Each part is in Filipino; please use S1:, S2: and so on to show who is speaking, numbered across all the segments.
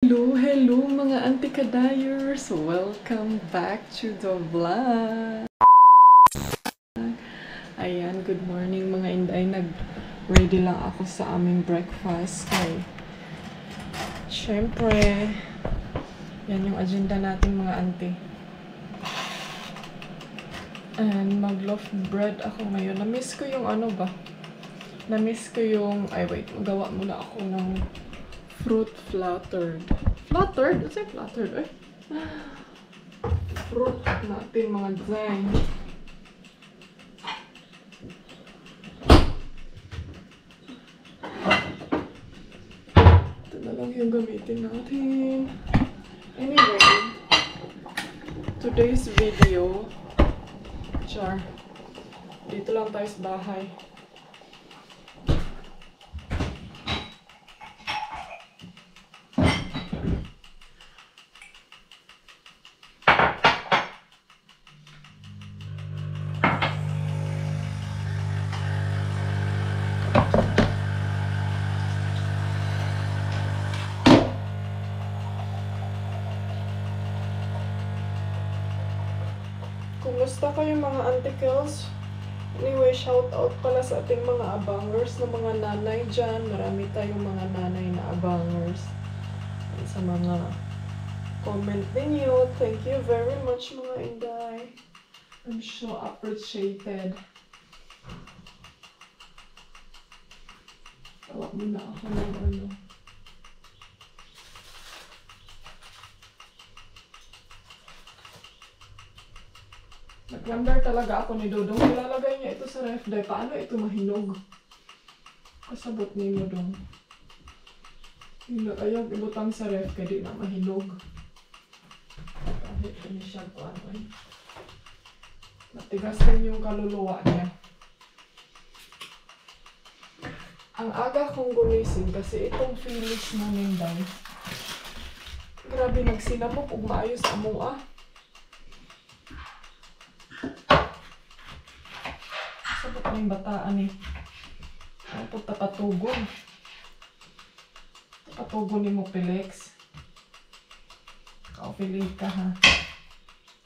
S1: Hello mga anti-kadayers! Welcome back to the vlog! Ayan, good morning mga inday. Nag-ready lang ako sa aming breakfast. Kay syempre, yan yung agenda natin mga anti. And mag-loaf bread ako ngayon. Na-miss ko yung ano ba? Na-miss ko yung... Ay wait, magawa muna ako ng fruit flattered. Flattered? What's it flattered? Ay. Fruit natin mga design. Ito na lang yung gamitin natin. Anyway, today's video, char, dito lang tayo sa bahay. Kumusta kayo mga antikels? Anyway, shout out pala sa ating mga abangers na mga nanay dyan. Marami tayong mga nanay na abangers. At sa mga comment ninyo, thank you very much mga inday. I'm so appreciated. Tawa muna ako ng ano. Nag-wonder talaga ako ni Dodong. Ilalagay niya ito sa ref day. Paano ito mahinog? Kasabot ni mo dong. Ayaw ibutang sa ref kaya di na mahinog. Kahit ini siya ko ano eh. Matigas din yung kaluluwa niya. Ang aga kong gumising kasi itong Phyllis na ninday. Grabe nagsinamok ug maayos amua. Sabot na yung bataan eh. Ano po tapatugon? Tapatugon ni mo, Felix. Kaupilig ka ha.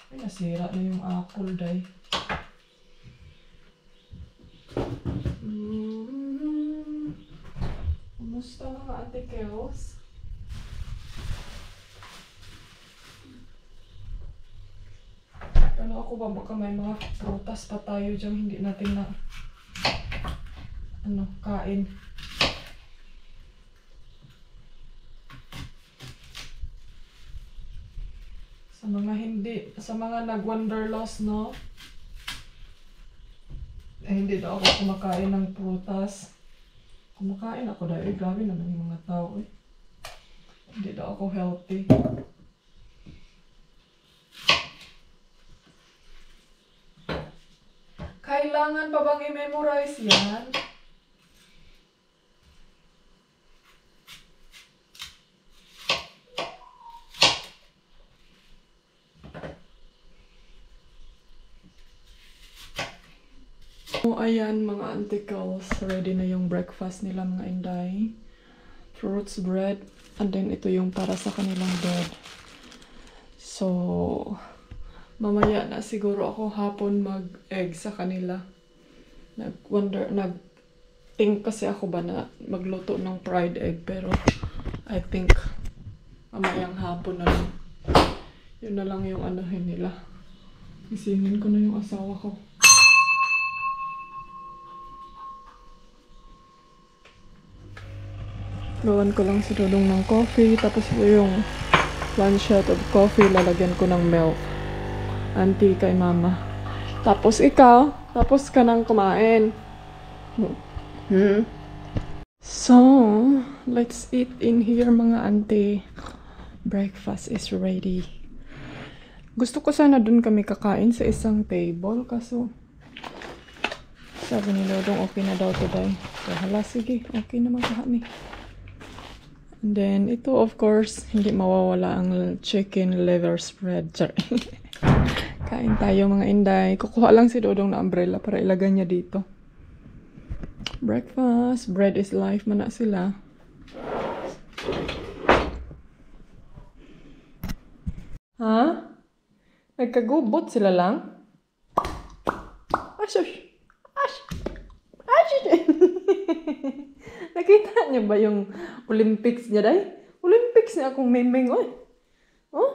S1: Ay, nasira na yung apple day. Kumusta mga antikels? Ano ako ba? Baka may mga prutas pa tayo dyan. Hindi natin na kain. Sa mga nag-wanderlust, no? Hindi daw ako kumakain ng prutas. Kumakain ako dahil grabe naman yung mga tao eh. Hindi daw ako healthy. Kailangan pa bang i-memorize yan? So, ayan mga antikels. Ready na yung breakfast nila mga inday. Fruits, bread, and then ito yung para sa kanilang bread. So, mamaya na siguro ako hapon mag-egg sa kanila. Nag-think kasi ako ba na magluto ng fried egg, pero I think mamayang hapon na lang. Yun na lang yung anuhin nila. Isingin ko na yung asawa ko. Gawan ko lang si Dodong ng coffee, tapos ito yung 1 shot of coffee, lalagyan ko ng milk. Auntie kay mama. Tapos ikaw, tapos ka nang kumain. So, let's eat in here mga auntie. Breakfast is ready. Gusto ko sana dun kami kakain sa isang table, kaso sabi ni Dodong okay na daw today. So, hala, sige, okay naman kahani. And then, ito of course, hindi mawawala ang chicken liver spread. Kain tayo mga inday. Kukuha lang si Dodong na umbrella para ilagay niya dito. Breakfast. Bread is life man na sila. Ha? Nagkagubot sila lang? Ashush! Ash! Ashush! Nakita niyo ba yung Olympics niya, day? Olympics niya akong memeng, oy. Oh?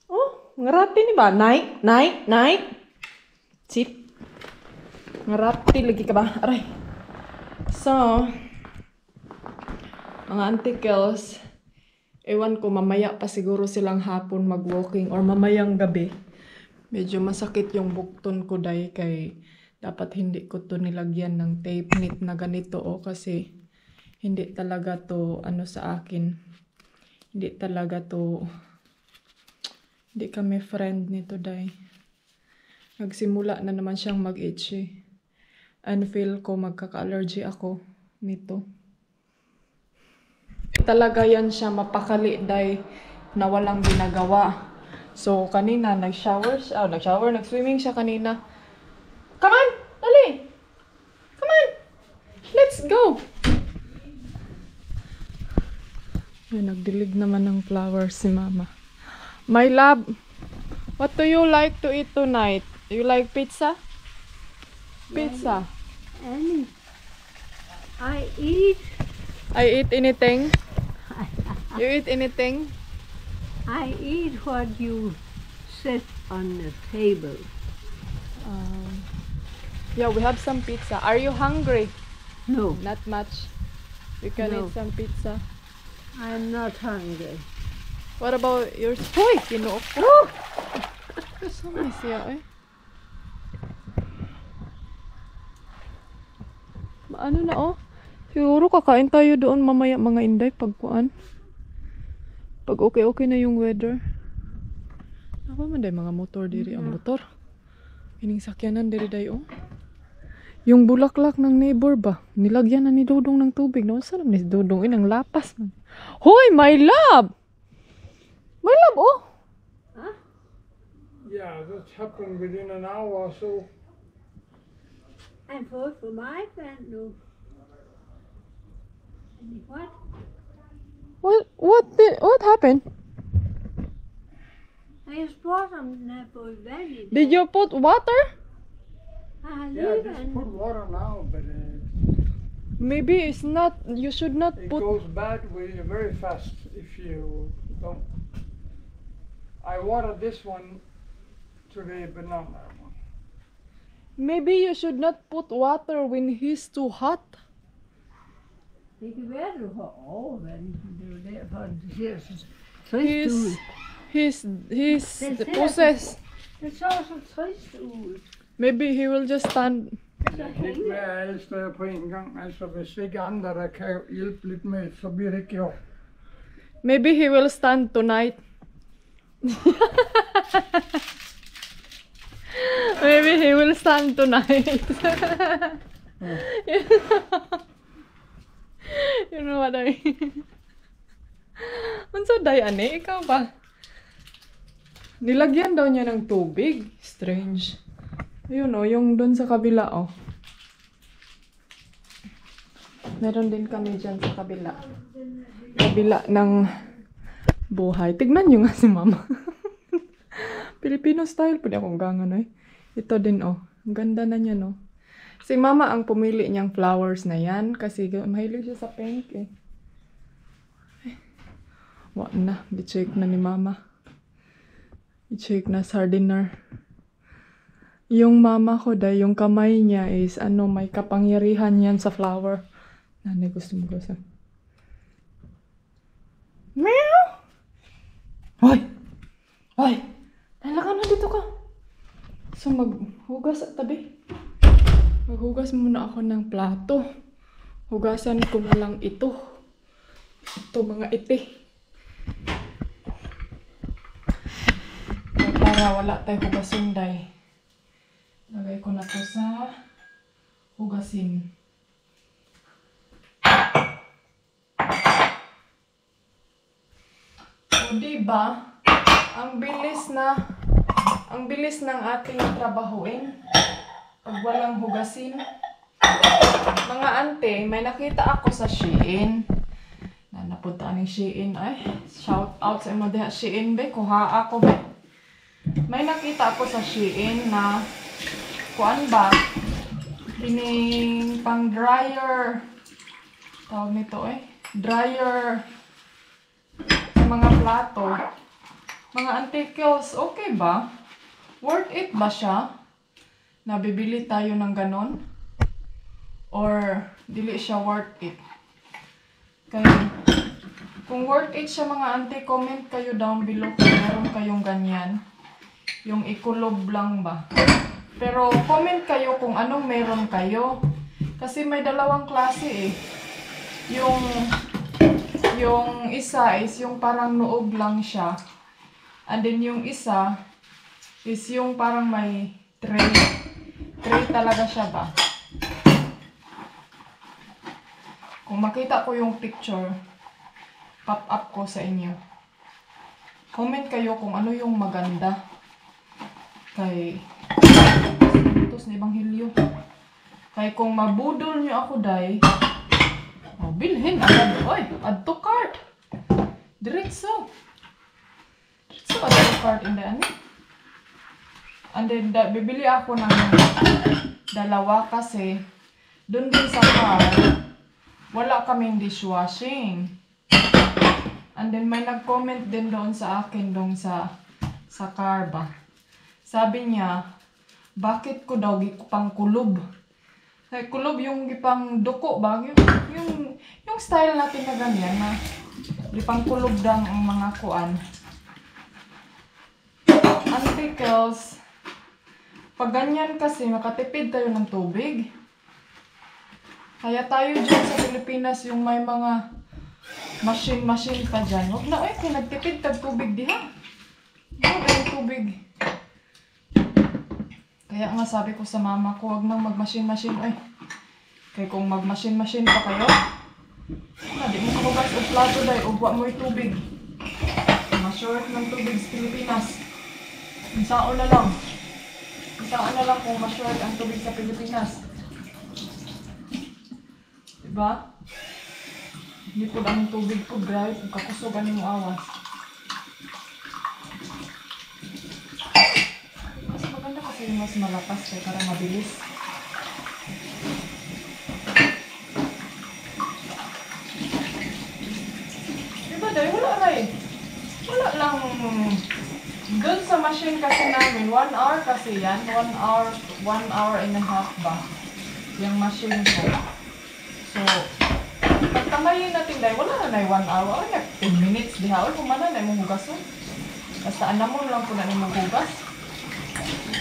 S1: Oh? Ngarati ni ba? Night? Night? Night? Sit. Ngarati lagi ka ba? Aray. So, mga antikels, ewan ko, mamaya pa siguro silang hapon mag-walking or mamayang gabi. Medyo masakit yung bukton ko, day, kay dapat hindi ko to nilagyan ng tape knit na ganito, kasi hindi talaga to, sa akin. Hindi talaga to, hindi kami friend nito, day. Nagsimula na naman siyang mag-itchy. And feel ko magkaka-allergy ako nito. Talaga yan siya mapakali, day, na walang ginagawa. So, kanina, nag-swimming siya kanina. Come on! Dali! Come on! Let's go! Yan, nagdilig naman ng flowers si Mama. My love, what do you like to eat tonight? Do you like pizza? Pizza.
S2: Any. I eat
S1: anything. You eat anything?
S2: I eat what you set on the table.
S1: Yeah, we have some pizza. Are you hungry?
S2: No,
S1: Not much. We can
S2: No.
S1: eat some pizza.
S2: I'm not hungry.
S1: What about yours? Hoy! Kinuok ko. Kasama siya, eh. Ano na, siguro kakain tayo doon mamaya, mga inday, pagkuan. Pag okay na yung weather. Ako man day, mga motor diri. Ang motor. Ining sakyanan diri day, Yung bulaklak ng neighbor ba? Nilagyan na ni Dudong ng tubig. No? Saan ni Dudong? Inang lapas man. Hoy, my love! My love,
S3: Yeah, that's happened within an hour or so.
S2: And for my friend, no. And what?
S1: What happened?
S2: I just brought some for Vanny.
S1: Did you put water?
S2: I
S3: Yeah,
S2: leave
S3: just
S2: and
S3: put water now, but
S1: Maybe it's not, you should not
S3: it
S1: put...
S3: goes bad very fast if you don't. I watered this one today, but not that one.
S1: Maybe you should not put water when he's too hot.
S2: det kan være, du har overvandet. Det er jo derfor, det ser så trist
S1: He's
S2: ud.
S1: possessed.
S2: Det så så trist ud.
S1: Maybe he will just stand.
S2: Det så
S3: Jeg kan ikke
S2: helt.
S3: være alle steder på en gang. Altså, hvis ikke andre, der kan hjælpe lidt med, så bliver det ikke gjort.
S1: Maybe he will stand tonight. Maybe he will stand tonight. You know what I mean? Unsa day ani? Ikaw ba? Nilagyan daw niya ng tubig. Strange. Ayun, yung doon sa kabila, Meron din kami dyan sa kabila. Kabila ng buhay. Tignan nyo nga si Mama. Filipino style po di akong gangan, Ito din, Ang ganda na niya, Si Mama ang pumili niyang flowers na yan kasi mahilig siya sa pink, Wala na. I-check na ni Mama. I-check na sardiner. Yung mama ko yung kamay niya is may kapangyarihan yan sa flower. Nanay, gusto mo gusto. Meow! Hoy! Hoy! Dala na dito ka. So maghugas sa tabi. Maghugas muna ako ng plato. Hugasan ko na lang ito. Ito mga iti. Para wala tayo hugasin, day. Lagay ko na to sa hugasin. O diba, ang bilis ng ating trabahuin pag walang hugasin. Mga ante, may nakita ako sa Shein na Napunta ni Shein ay. Shout out sa imo diha Shein be, kuha ako be. May nakita ako sa Shein na kuan ba? Kining pang dryer. Tawag nito dryer sa mga plato. Mga antikels, okay ba? Worth it ba siya? Nabibili tayo ng ganon? Or dili siya worth it? Kaya, kung worth it siya mga auntie, comment kayo down below kung meron kayong ganyan. Yung ikulob lang ba? Pero comment kayo kung anong meron kayo. Kasi may dalawang klase Yung isa is yung parang nuog lang siya. And then yung isa is yung parang may tray. Tray talaga siya ba? Kung makita ko yung picture, pop up ko sa inyo. Comment kayo kung ano yung maganda. Kay Santos na Ebanghelyo. Kay kung mabudol nyo ako day, bilhin agad. Oy, add to cart. Diretso. Diretso add to cart in the ano. And then bibili ako ng dalawa kasi dun din sa car wala kaming dishwashing. And then may nag-comment din doon sa akin doon sa car ba. Sabi niya, bakit ko daw gipang kulob? Ay, kulob yung gipang duko ba? Yung style natin na ganyan na gipang kulob lang ang mga kuan. Antikels. Pag ganyan kasi, makatipid tayo ng tubig. Kaya tayo dyan sa Pilipinas, yung may mga machine pa dyan. Huwag na, nagtipid tag tubig diha. Huwag na yung tubig. Kaya nga sabi ko sa mama ko, huwag nang mag-machine. Kaya kung mag-machine pa kayo, di mo kamugas o plato dahil ugwa mo yung tubig. Ma-short ng tubig sa Pilipinas. Isao na lang kung ma-short ang tubig sa Pilipinas. Diba? Hindi po daming tubig po, dry. Kung kakusugan mo awas. Mas maganda kasi yung mas malakas kaya para mabilis. Diba dahil wala lang doon sa machine kasi namin 1 hour kasi yan 1 hour and a half ba yung machine ko. So pagtamayin natin dahil wala na 1 hour 10 minutes diha o kumana na imong hugason. Basta anamon lang po na imong hugas.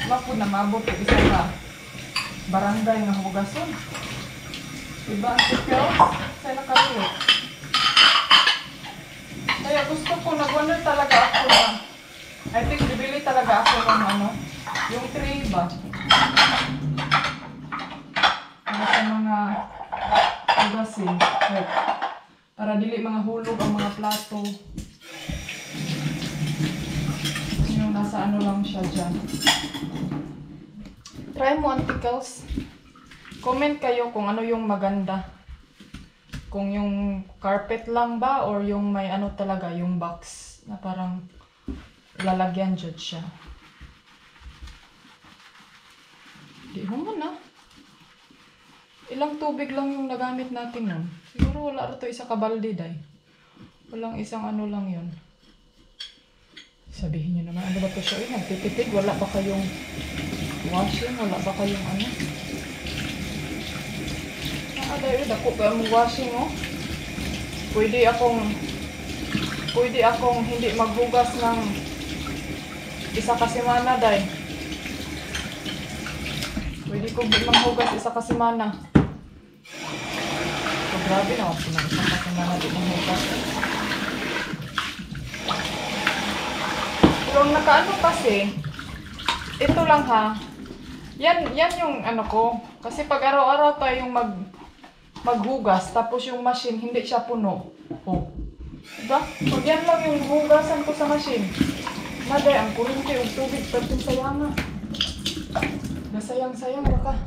S1: Wala po na mabot yung isa ka barangay nga hugason. Diba ang tikyo? Sa'yo nakalulot. Kaya gusto ko, nag-wonder talaga ako na, I think bibili talaga ako ng yung tray ba? Para sa mga hugasin. Para dili mga hulog ang mga plato. Yung nasa lang siya dyan. Try mo, antikels. Comment kayo kung ano yung maganda. Kung yung carpet lang ba or yung may talaga, yung box na parang lalagyan dyan siya. Di human na. Ilang tubig lang yung nagamit natin nun. Siguro wala ito isa kabalde day. Walang isang lang yun. Sabihin nyo naman, ano ba ito siya? Nagtitipid, wala ba kayong washing? Wala ba kayong dahil dako pa ang washing Pwede akong hindi maghugas ng isa ka semana dahil. Pwede ko maghugas isa ka semana. So grabe na ako na isa ka semana di maghugas. Pero nakaano kasi, ito lang ha. Yan yung ko. Kasi pag araw-araw tayong maghugas, tapos yung machine, hindi siya puno. Diba? Pag yan lang yung hugasan ko sa machine. Naday, ang kurente, yung tubig, pwedeng sayang Nasayang-sayang baka.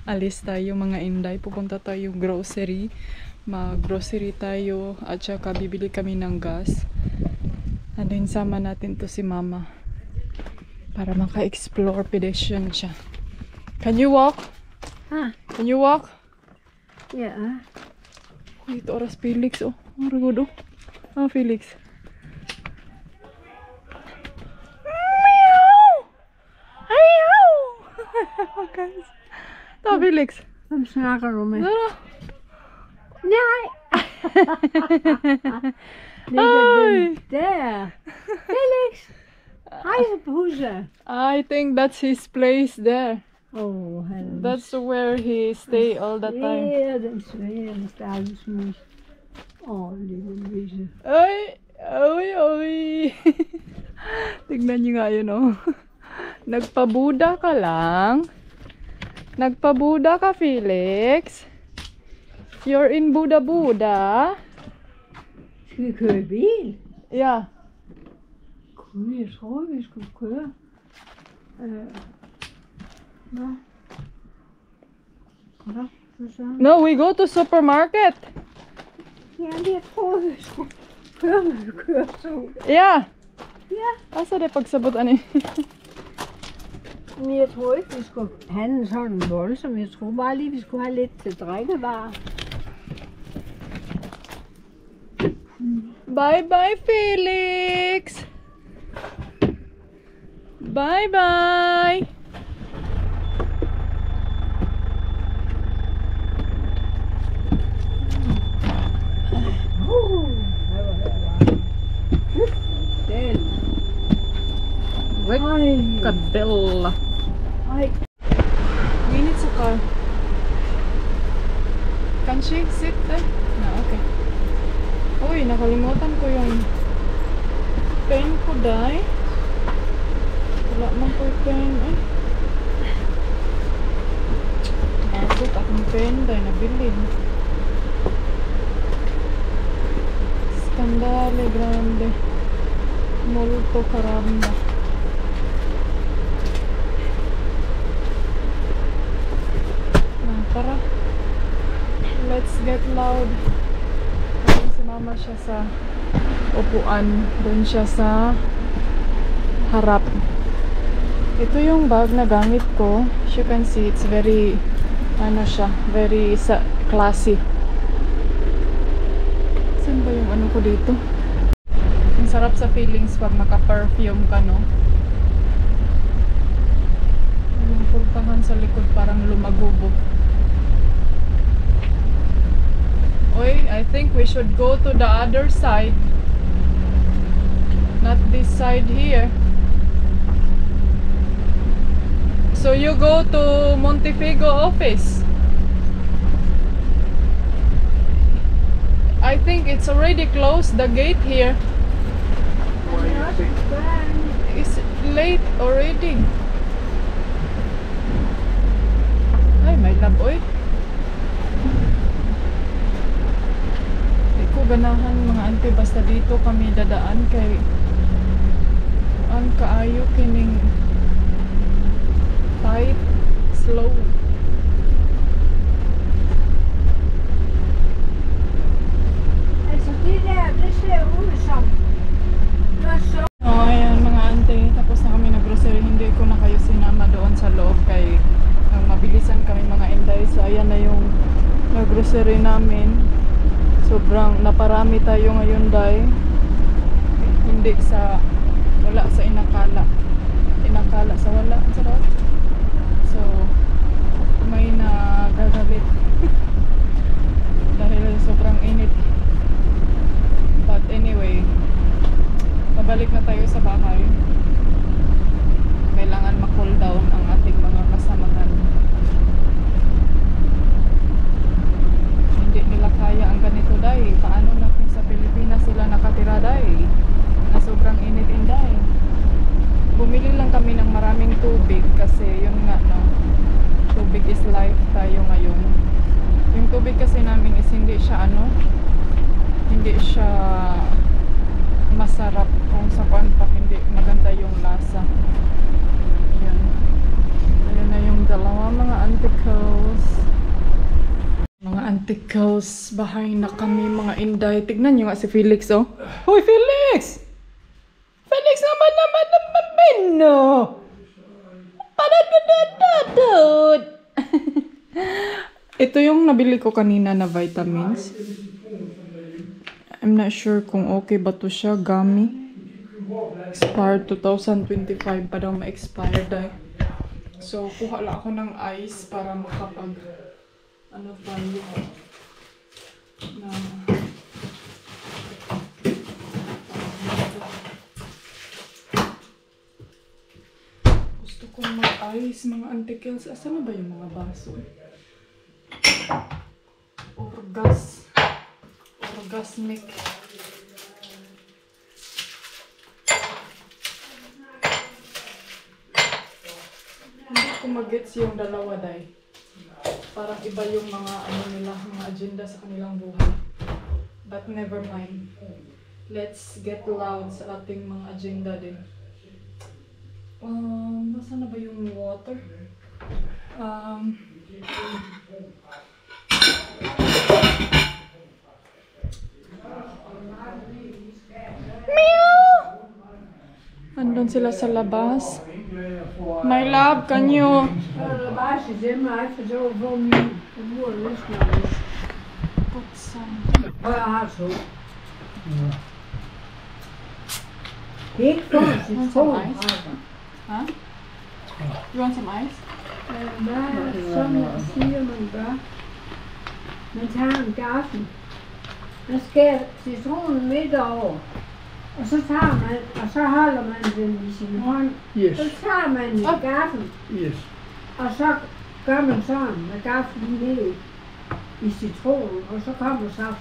S1: Alis tayo mga inday, pupunta tayo grocery. mag-grocery tayo at saka bibili kami ng gas. And then sama natin to si mama para maka-explore pedestrian siya. Can you walk?
S2: Huh?
S1: Can you walk?
S2: Yeah.
S1: Uy, ito oras Felix oh. Ang rigod oh. Ah, Felix. Meow! Ayaw! Guys. Ito Felix.
S2: Kom snakker om me.
S1: Tara.
S2: Nej!
S1: Ay!
S2: Der! Felix! Hej på huset!
S1: I think that's his place there.
S2: Åh, han
S1: That's where he stay all the time.
S2: den svære stakkels mus. Åh, lille Louise.
S1: Ay! Ay! Ay! Tignan niyo nga yun oh. Nagpabuda ka lang. Nagpabuda ka, Felix. You're in Buda-Buda.
S2: Skal vi køre i bil?
S1: Yeah.
S2: Gud, jeg tror, vi skulle køre. Nå. Nå, så.
S1: No, we go to supermarket.
S2: Jamen, jeg tror, vi skulle køre med køretog.
S1: Yeah.
S2: Ja.
S1: Asa det pagsabot ani?
S2: Men jeg tror ikke, vi skulle have en sådan voldsom. Jeg tror bare lige, vi skulle have lidt til drikkevarer.
S1: Bye bye, Felix. Bye bye. Cadella.
S2: Ej.
S1: We need a car. Can she sit there? No, okay. Uy, nakalimutan ko yung pen ko, day. Wala man ko yung pen, eh. Nakasot akong pen, day, nabilin. Skandale, grande. Molto caramba. Tara. Let's get loud. Ayun si mama siya sa upuan. Doon siya sa harap. Ito yung bag na gamit ko. As you can see, it's very, ano siya, very classy. Saan ba yung ano ko dito? Ang sarap sa feelings pag naka-perfume ka, no? Yung pultahan sa likod parang lumagubog. Oy, I think we should go to the other side. Not this side here. So you go to Montefigo office. I think it's already closed, the gate here. It's late already. Ay, may laboy. Ganahan mga ante basta dito kami dadaan kay ang kaayo kining tight, slow.
S2: Altså det der, det ser ud som
S1: Oh, ayan mga ante, tapos na kami nag-grocery. Hindi ko na kayo sinama doon sa loob kay mabilisan kami mga inday. So ayan na yung nag-grocery namin. Sobrang naparami tayo ngayon, day. Hindi sa wala sa inakala. Inakala sa wala. Sarap. So may nagagalit dahil sobrang init. But anyway, pabalik na tayo sa bahay. Kailangan ma-cool down ang ating mga kasamahan. Hindi nila kaya ang ganito, day. Paano na kung sa Pilipinas sila nakatira, day? Na sobrang init, inday. Bumili lang kami ng maraming tubig kasi yun nga, no, tubig is life tayo ngayon. Yung tubig kasi namin is hindi siya hindi siya masarap kung sa kuan pa, hindi maganda yung lasa. Ayan. Ayan na yung dalawa mga anticles. Mga Mga antikos, bahay na kami, mga inday. Tignan nyo nga si Felix, oh. Hoy, Felix! Felix naman, no! Padadadadadad! Ito yung nabili ko kanina na vitamins. I'm not sure kung okay ba to siya, gummy. Expired 2025 pa daw ma-expire dahil. So, kuha lang ako ng ice para makapag ano tayo na gusto kong mag-ice mga antikels. Asan na ba yung mga baso? Orgasmic. Hindi ko mag-gets yung dalawa dahil parang iba yung mga ano nila, mga agenda sa kanilang buhay. But never mind. Let's get loud sa ating mga agenda din. Nasaan na ba yung water? Meow! Andun sila sa labas. My love, can you...
S2: Baasjes in, maar even zo van de woorden snel.
S1: put some...
S2: Oh ja, zo. Ik vond het
S1: Want
S2: vol.
S1: some ice? Huh? You want some ice?
S2: Daar, zie je me daar. Met haar en kaarten. Dan skeer citronenmiddel. En zo halen mensen die zien gewoon.
S3: Yes.
S2: Dat gaan mensen die kaarten.
S3: Yes.
S2: Als zo kan het zijn, dan kaarten die mee. Die citroen, als zo kan het zelfs.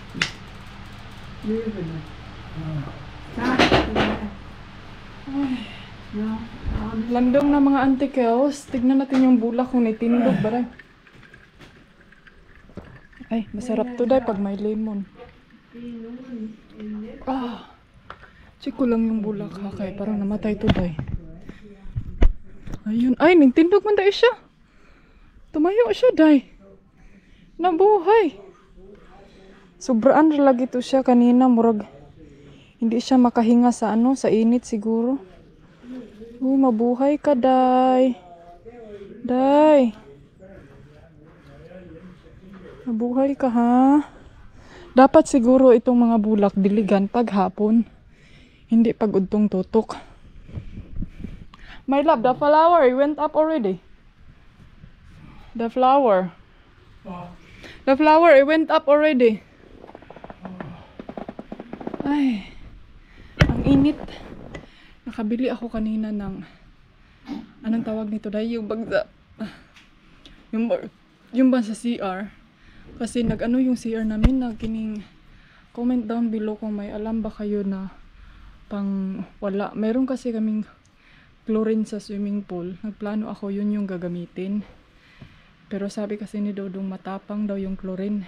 S2: Leuven. Ja.
S1: Landong na mga antikels. Tignan natin yung bulak kung nitindog ba rin. Ay, masarap to dahil pag may lemon. Check ko lang yung bulak ha kay parang namatay to dahil. Ayun. Ay, nitindog man dahil siya. Tumayo siya dahil. Nabuhay. Sobraan lagi to siya kanina. Murag hindi siya makahinga sa ano, sa init siguro. Uy, mabuhay ka, Day. Day. Mabuhay ka, ha? Dapat siguro itong mga bulak diligan pag hapon. Hindi pag udtong tutok. My love, the flower, it went up already. The flower. The flower, it went up already. Ay, ang init. Nakabili ako kanina ng anong tawag nito dahil yung bagza yung ba sa CR kasi nag-ano yung CR namin na kining comment down below kung may alam ba kayo na pang wala. Meron kasi kaming chlorine sa swimming pool. Nagplano ako yun yung gagamitin. Pero sabi kasi ni Dodong matapang daw yung chlorine.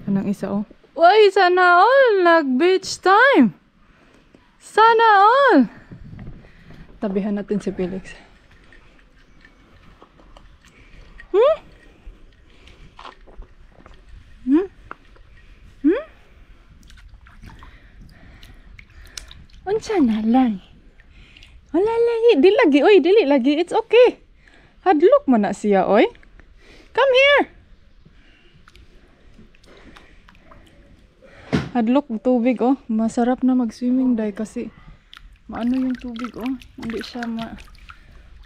S1: Anong isa oh. Uy, sana all nag-beach time! Sana all! Tabihan natin si Felix. Unsa na lang? Wala lagi. Di lagi, oy. Dili lagi. It's okay. Hadlok man na siya, oy. Come here. Hadlok tubig, oh. Masarap na mag-swimming dahil kasi maano yung tubig, oh. Hindi siya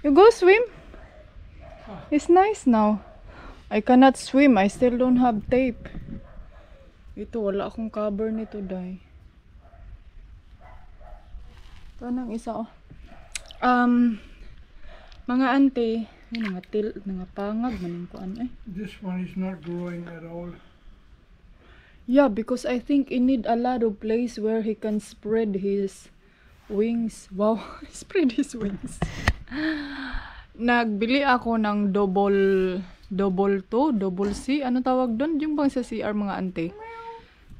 S1: You go swim? It's nice now. I cannot swim. I still don't have tape. Ito, wala akong cover nito, dahil. Ito nang isa, oh. Mga ante, mga pangag, maning kuan, eh.
S3: This one is not growing at all.
S1: Yeah, because I think he need a lot of place where he can spread his wings. Wow, spread his wings. Nagbili ako ng double C. Ano tawag doon? Yung bang sa CR mga ante.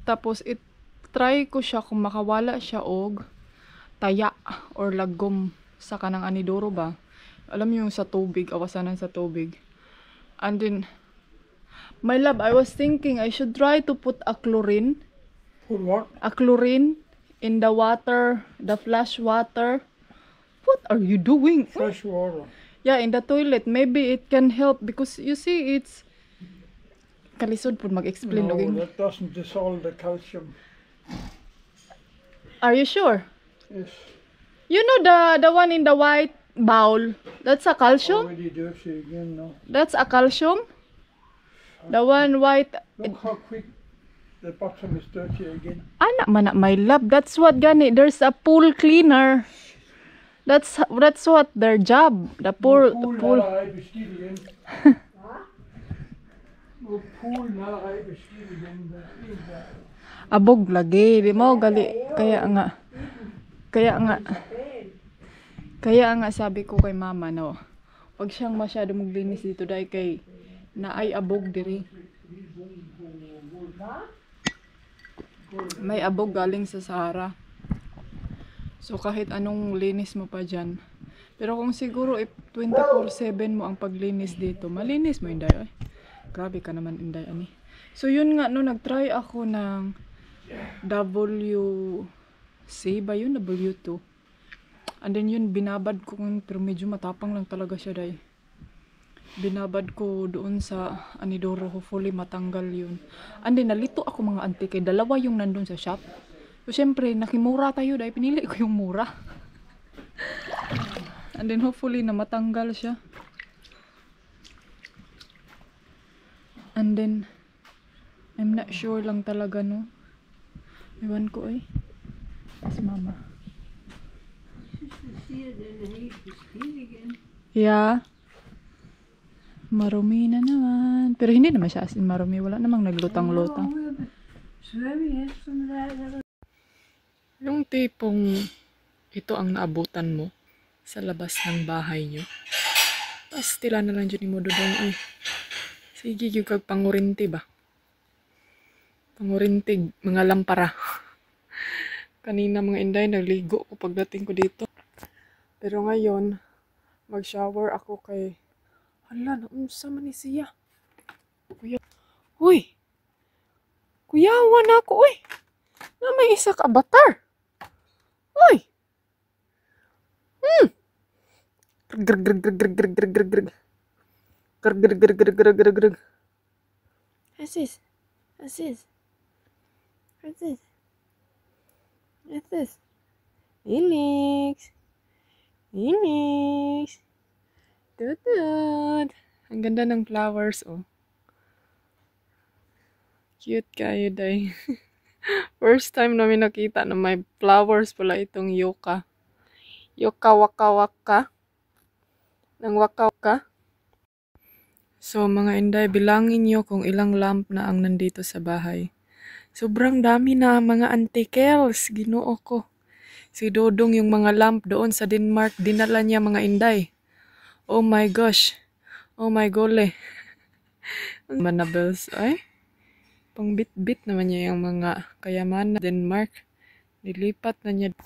S1: Tapos try ko siya kung makawala siya og taya or lagom sa kanang anidoro ba. Alam mo yung sa tubig, awasanan sa tubig. And then My love, I was thinking I should try to put a chlorine.
S3: Put what?
S1: A chlorine in the water, the flash water. What are you doing?
S3: Fresh water.
S1: Yeah, in the toilet. Maybe it can help because you see it's... Kalisod po mag-explain.
S3: No,
S1: Okay?
S3: that doesn't dissolve the calcium.
S1: Are you sure?
S3: Yes.
S1: You know the one in the white bowl? That's a calcium?
S3: Already dirty again now.
S1: That's a calcium? The one white...
S3: Look how quick the bottom is dirty again.
S1: Anak man, my love. That's what gani. There's a pool cleaner. That's what their job. The pool.
S3: Pool nalagay beskidt igen. Pool nalagay beskidt igen.
S1: Abog lagi. Di mo gali. Kaya nga sabi ko kay mama, no. Wag siyang masyado maglinis dito dahil kay naay abog diri. May abog galing sa Sahara. So kahit anong linis mo pa dyan. Pero kung siguro 24/7 mo ang paglinis dito, malinis mo, Inday. Ay, grabe ka naman, Inday. Ani. So yun nga, no, nagtry ako ng WC ba yun? W2. And then yun, binabad ko, pero medyo matapang lang talaga siya, day. Binabad ko doon sa Anidoro, hopefully matanggal yun. And then nalito ako mga auntie, kay dalawa yung nandun sa shop. So syempre, nakimura tayo, day. Pinili ko yung mura. And then hopefully na matanggal siya. And then I'm not sure lang talaga, no. Ewan ko eh. Yes, mama. Yeah. Marumi na naman. Pero hindi naman siya as in marumi. Wala namang naglutang-lutang. Yung tipong ito ang naabutan mo sa labas ng bahay nyo. Tapos tila na lang dyan mo doon eh. Sige yung kag pangurinti ba? Pangurintig, mga lampara. Kanina mga Inday, nagligo ko pagdating ko dito. Pero ngayon, mag-shower ako kay... Hala, naunsa man ni siya. Kuya... Uy! Kuyawan ako, uy! Na may isa ka avatar! Uy! Grg grg grg grg grg grg grg grg. Grg grg grg grg grg grg grg. What's this? What's this? What's this? What's this? Inix. Inix. Tutut. Ang ganda ng flowers, oh. Cute kayo, day. First time namin nakita na may flowers pala itong yucca. Yucca waka waka. Nang waka waka. So, mga Inday, bilangin nyo kung ilang lamp na ang nandito sa bahay. Sobrang dami na, mga antikels. Ginoo ko. Si Dodong yung mga lamp doon sa Denmark, dinala niya, mga Inday. Oh my gosh. Oh my gole. Manabels, ay. Pang bit-bit naman niya yung mga kayamanan na Denmark. Nilipat na niya.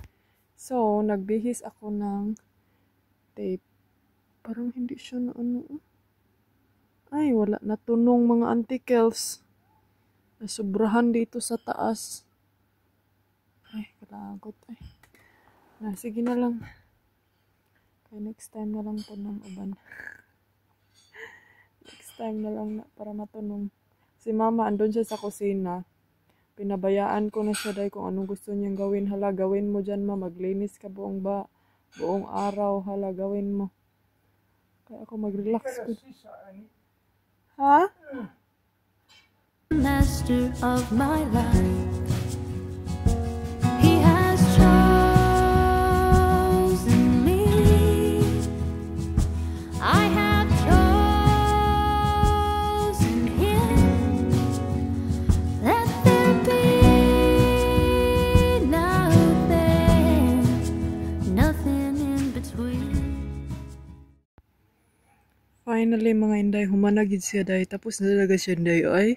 S1: So, nagbihis ako ng tape. Parang hindi siya na ano. Ay, wala natunong mga antikels. Nasubrahan dito sa taas. Ay, kalagot. Ay. Sige na lang. Okay, next time na lang po ng uban. Next time na lang na para matunong. Si mama, andun siya sa kusina. Pinabayaan ko na siya dahil kung anong gusto niyang gawin. Hala, gawin mo dyan, ma. Maglinis ka buong araw. Hala, gawin mo. Kaya ako mag-relax ko. Ha?
S4: Master of my life. He has chosen me. I have chosen him. Let there be nothing in between.
S1: Finally, mga Inday, humanagid siya day. Tapos nalaga siya day. Ay,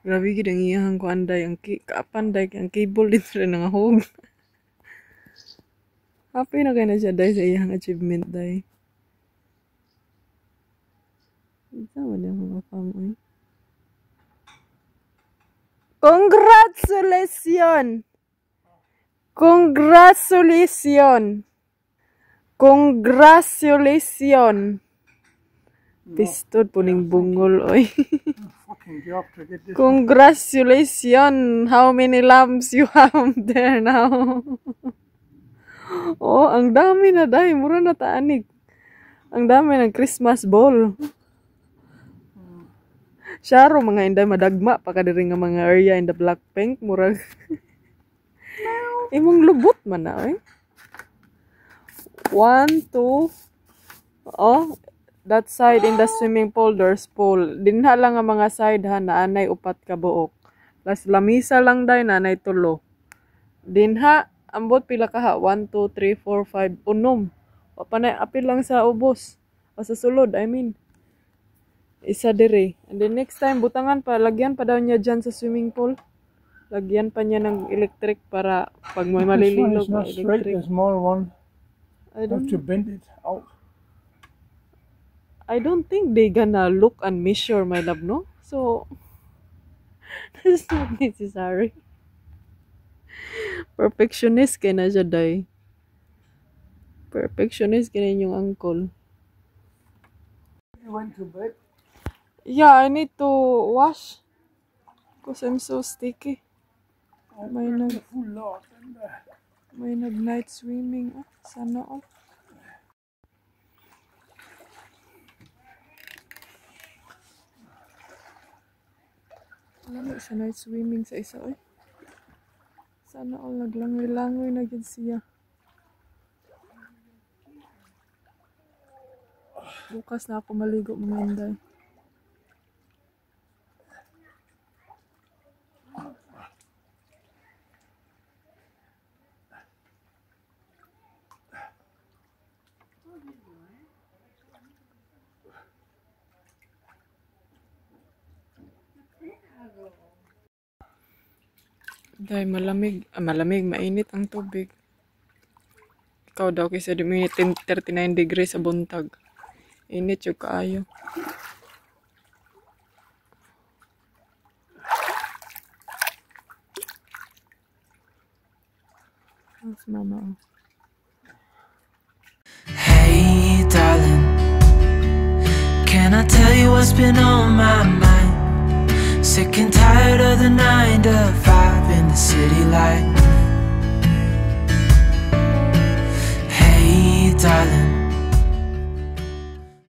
S1: grabe gid ang iyahang ko anday. Ang kaapanday, ang cable dito rin nangahog. Happy na kayo na siya day sa iyahang achievement day. Isa mo na mga pang, Congratulations! Congratulations! Congratulations! Pistol puning bungol, oy.
S3: Fucking job to get this.
S1: Congratulations! How many lamps you have there now? Oh, ang dami na dahil. Mura na taanig. Ang dami ng Christmas ball. Syaro, mga inday madagma. Pakadiri nga mga area in the Blackpink. Murag. Imong lubot man na, eh. 1, 2. Oh, that side in the swimming pool, there's pool. Dinha lang ang mga side ha, na anay upat ka buok. Las lamisa lang day na anay tulo. Dinha, ambot pila ka ha, 1, 2, 3, 4, 5, unom. O panay, apil lang sa ubos. O sa sulod, I mean. Isa dire. And then next time, butangan pa, lagyan pa daw niya dyan sa swimming pool. Lagyan pa niya ng electric para pag may
S3: This one
S1: malilinog
S3: is not
S1: na
S3: straight,
S1: electric.
S3: the small one.
S1: I
S3: You have
S1: don't
S3: to bend it out.
S1: I don't think they gonna look and measure, my love, no? So, that's not necessary. Perfectionist kay na siya, day. Perfectionist kay na yung uncle.
S3: You went to bed?
S1: Yeah, I need to wash. Because I'm so sticky. May
S3: The full lot. And,
S1: may nag-night swimming. Oh, sana all. Alam mo, sa night swimming sa isa, oy. Sana all naglangoy-langoy na gid siya. Bukas na ako maligo, mga inday. Dahil malamig, mainit ang tubig. Ikaw daw kasi di minit 39 degrees sa buntag. Init yung kaayo. Mas mama.
S5: Hey, darling, can I tell you what's been on my mind? Sick and tired of the 9 to 5 in the city light. Hey, darling,